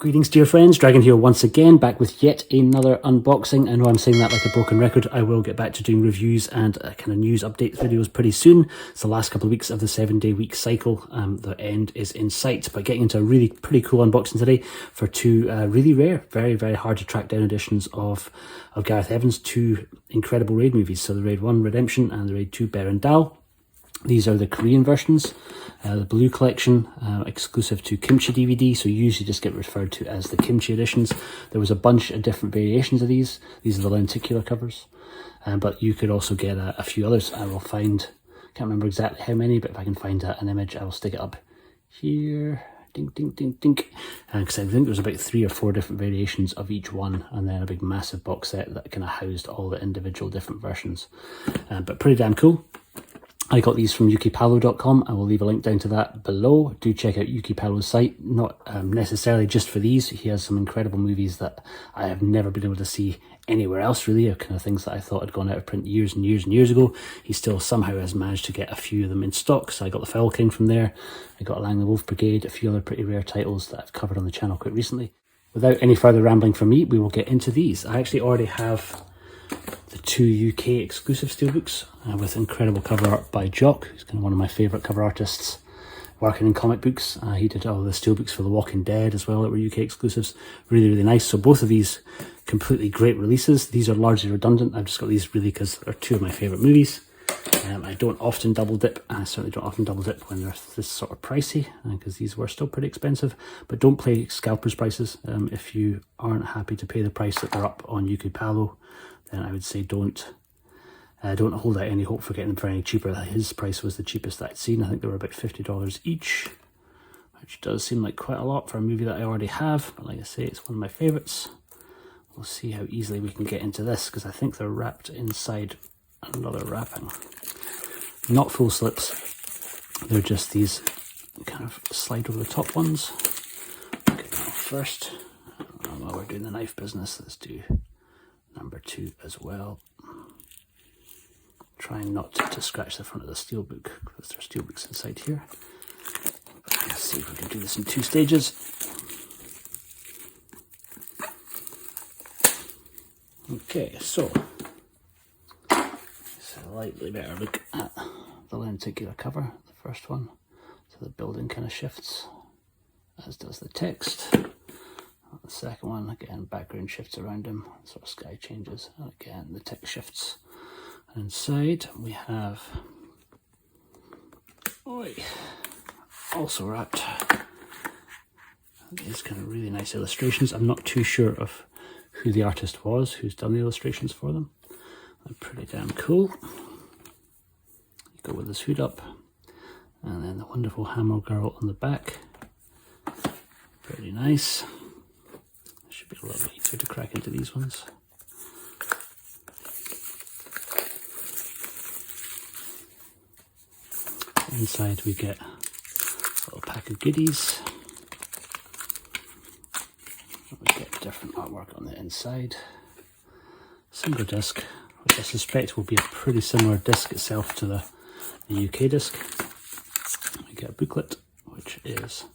Greetings dear friends, Dragon here once again, back with yet another unboxing. I know I'm saying that like a broken record. I will get back to doing reviews and kind of news updates videos pretty soon. It's the last couple of weeks of the 7-day week cycle. The end is in sight, but getting into a really pretty cool unboxing today for two really rare, very hard to track down editions of Gareth Evans' two incredible Raid movies. So the Raid 1 Redemption and the Raid 2 Berendal. These are the Korean versions, the Blu Collection, exclusive to Kimchi DVD, so usually just get referred to as the Kimchi editions. There was a bunch of different variations of these. These are the lenticular covers, but you could also get a few others. I will find, can't remember exactly how many, but if I can find an image, I will stick it up here. Ding, ding, ding, ding. Because I think there's about 3 or 4 different variations of each one, and then a big massive box set that kind of housed all the individual different versions. But pretty damn cool. I got these from ukipalo.com. I will leave a link down to that below. Do check out Ukipalo's site, not necessarily just for these. He has some incredible movies that I have never been able to see anywhere else, really, of kind of things that I thought had gone out of print years and years ago. He still somehow has managed to get a few of them in stock. So I got The Foul King from there. I got Lang the Wolf Brigade, a few other pretty rare titles that I've covered on the channel quite recently. Without any further rambling from me, we will get into these. I actually already have the 2 UK exclusive steelbooks with incredible cover art by Jock, who's kind of one of my favourite cover artists working in comic books. He did all the steelbooks for The Walking Dead as well that were UK exclusives. Really nice. So both of these completely great releases. These are largely redundant. I've just got these really because they're 2 of my favourite movies. I don't often double dip. I certainly don't often double dip when they're this sort of pricey, because these were still pretty expensive. But don't play scalpers prices. If you aren't happy to pay the price that they're up on Ukipalo, then I would say don't hold out any hope for getting them for any cheaper. His price was the cheapest that I'd seen. I think they were about $50 each, which does seem like quite a lot for a movie that I already have. But like I say, it's one of my favourites. We'll see how easily we can get into this, because I think they're wrapped inside another wrapping. Not full slips. They're just these kind of slide over the top ones. Get that off first. While we're doing the knife business, let's do number 2 as well. Trying not to scratch the front of the steelbook, because there's steelbooks inside here. But let's see if we can do this in 2 stages. Okay, so let's slightly better look at the lenticular cover, the first one. So the building kind of shifts, as does the text. The second one, again, background shifts around him, sort of sky changes, and again the text shifts. Inside we have also wrapped these kind of really nice illustrations. I'm not too sure of who the artist was who's done the illustrations for them. They're pretty damn cool. You go with his hood up, and then the wonderful Hammer Girl on the back. Pretty nice. Should be a little bit easier to crack into these ones. Inside we get a little pack of goodies. We get different artwork on the inside. Single disc, which I suspect will be a pretty similar disc itself to the UK disc. We get a booklet, which is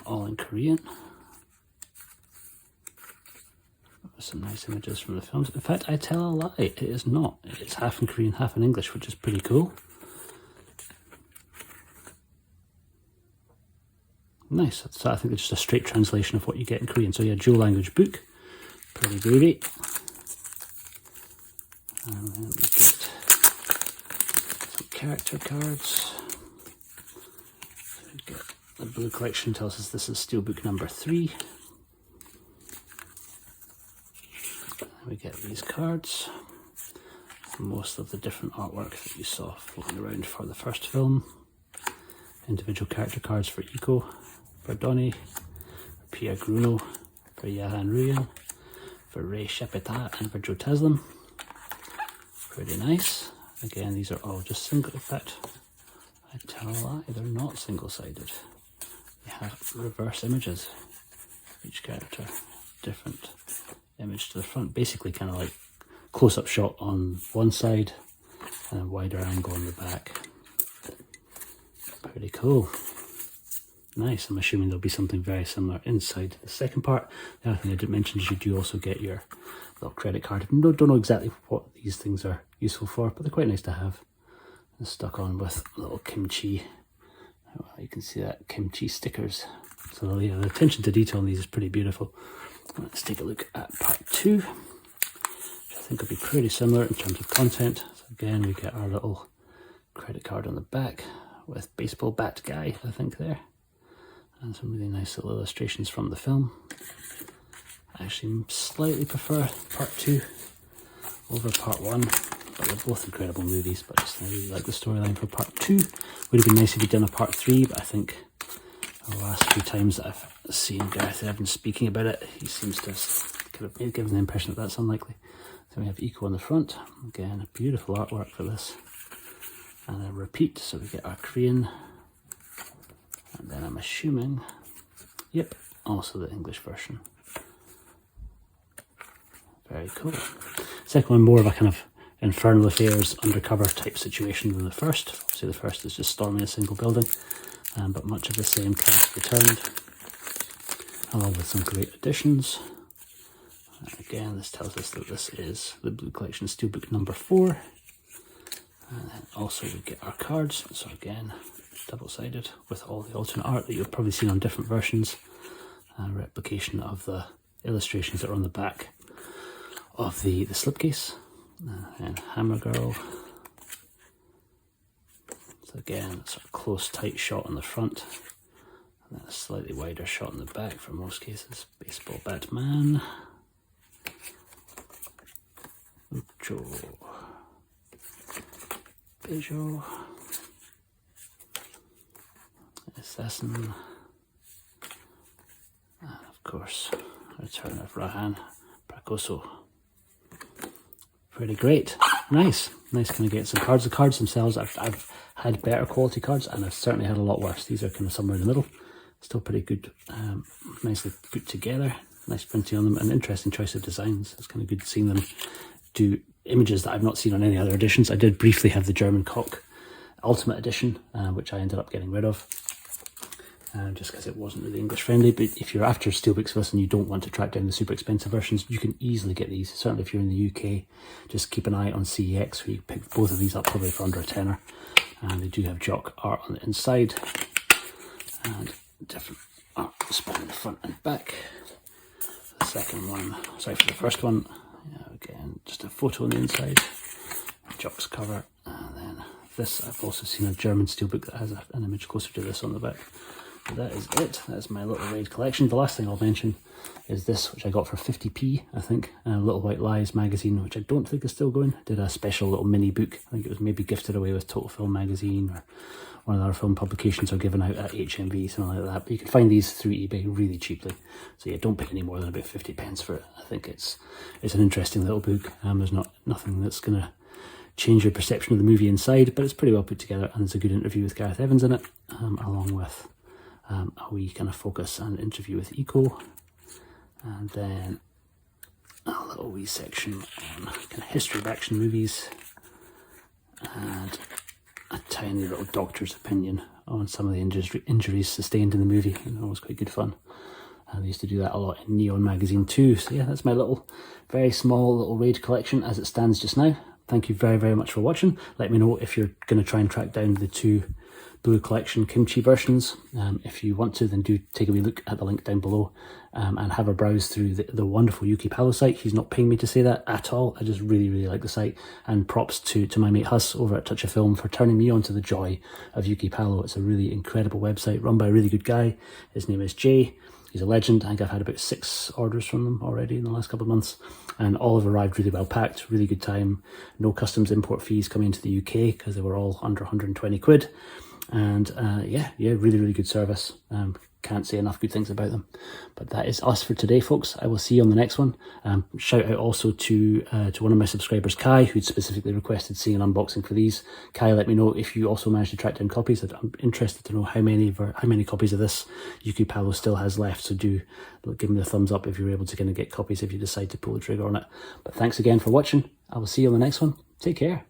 all in Korean. Some nice images from the films. In fact, I tell a lie, it is not. It's half in Korean, half in English, which is pretty cool. Nice. So I think it's just a straight translation of what you get in Korean. So yeah, dual language book. Pretty groovy. And then we get some character cards. So we get the Blu Collection tells us this is Steelbook number 3. We get these cards, most of the different artwork that you saw floating around for the first film. Individual character cards for Iko, for Donnie, for Pia Gruno, for Yahan Ruyan, for Ray Shepeta, and for Joe Taslim. Pretty nice. Again, these are all just single. In fact, I tell a lie, they're not single-sided. They have reverse images. Each character, different image to the front, basically kind of like close-up shot on one side and a wider angle on the back. Pretty cool. Nice. I'm assuming there'll be something very similar inside the second part. The other thing I didn't mention is you do also get your little credit card. Don't know exactly what these things are useful for, but they're quite nice to have. They're stuck on with little kimchi. Well, you can see that kimchi stickers. So yeah, the attention to detail on these is pretty beautiful. Let's take a look at part 2, which I think will be pretty similar in terms of content. So again, we get our little credit card on the back with baseball bat guy, I think, there. And some really nice little illustrations from the film. I actually slightly prefer part 2 over part 1, but they're both incredible movies. But I really like the storyline for part 2. Would have been nice if he'd done a part 3, but I think the last few times that I've seen Gareth Evans speaking about it, he seems to have kind of given the impression that that's unlikely. So we have Eco on the front. Again, a beautiful artwork for this. And a repeat, so we get our Korean. And then I'm assuming, yep, also the English version. Very cool. Second one, more of a kind of Infernal Affairs undercover type situation than the first. Obviously the first is just storming a single building, but much of the same cast returned, along with some great additions. Again, this tells us that this is the Blue Collection Steelbook number 4. And then also we get our cards, so again, double-sided with all the alternate art that you've probably seen on different versions. A replication of the illustrations that are on the back of the slipcase. And Hammer Girl. So again, sort of close, tight shot on the front. And then a slightly wider shot on the back for most cases. Baseball Batman. Ucho. Bejo. Assassin, and of course, Return of Rahan Prakoso. Pretty great. Nice. Nice kind of get some cards. The cards themselves, I've had better quality cards, and I've certainly had a lot worse. These are kind of somewhere in the middle. Still pretty good, nicely put together. Nice printing on them, an interesting choice of designs. It's kind of good seeing them do images that I've not seen on any other editions. I did briefly have the German Cock Ultimate Edition, which I ended up getting rid of. Just because it wasn't really English friendly. But if you're after Steelbooks for this and you don't want to track down the super expensive versions, you can easily get these. Certainly if you're in the UK, just keep an eye on CEX, where you pick both of these up probably for under a tenner. And they do have jock art on the inside and different art spanning the front and back. The second one, sorry, for the first one, again, just a photo on the inside, jock's cover, and then this, I've also seen a German Steelbook that has an image closer to this on the back. So that is it. That's my little raid collection. The last thing I'll mention is this, which I got for 50p, I think. Little White Lies magazine, which I don't think is still going. Did a special little mini book. I think it was maybe gifted away with Total Film magazine or one of our film publications, or given out at HMV, something like that. But you can find these through eBay really cheaply. So yeah, don't pay any more than about 50 pence for it. I think it's an interesting little book. There's nothing that's going to change your perception of the movie inside, but it's pretty well put together, and there's a good interview with Gareth Evans in it, along with a wee kind of focus and interview with Eco, and then a little wee section on kind of history of action movies, and a tiny little doctor's opinion on some of the injuries sustained in the movie. And it was quite good fun. I used to do that a lot in Neon magazine too. So yeah, that's my little, very small little raid collection as it stands just now. Thank you very, very much for watching. Let me know if you're going to try and track down the 2 Blue Collection Kimchi versions. If you want to, then do take a wee look at the link down below, and have a browse through the wonderful Yuki Palo site. He's not paying me to say that at all. I just really, really like the site. And props to my mate Huss over at Touch of Film for turning me on to the joy of Yuki Palo. It's a really incredible website run by a really good guy. His name is Jay. He's a legend. I think I've had about 6 orders from them already in the last couple of months, and all have arrived really well packed, really good time. No customs import fees coming into the UK because they were all under 120 quid. And yeah, really, really good service. Can't say enough good things about them. But that is us for today, folks. I will see you on the next one. Shout out also to one of my subscribers, Kai, who'd specifically requested seeing an unboxing for these. Kai, let me know if you also managed to track down copies. I'm interested to know how many copies of this Yuki Palo still has left. So do give me a thumbs up if you're able to kind of get copies if you decide to pull the trigger on it. But thanks again for watching. I will see you on the next one. Take care.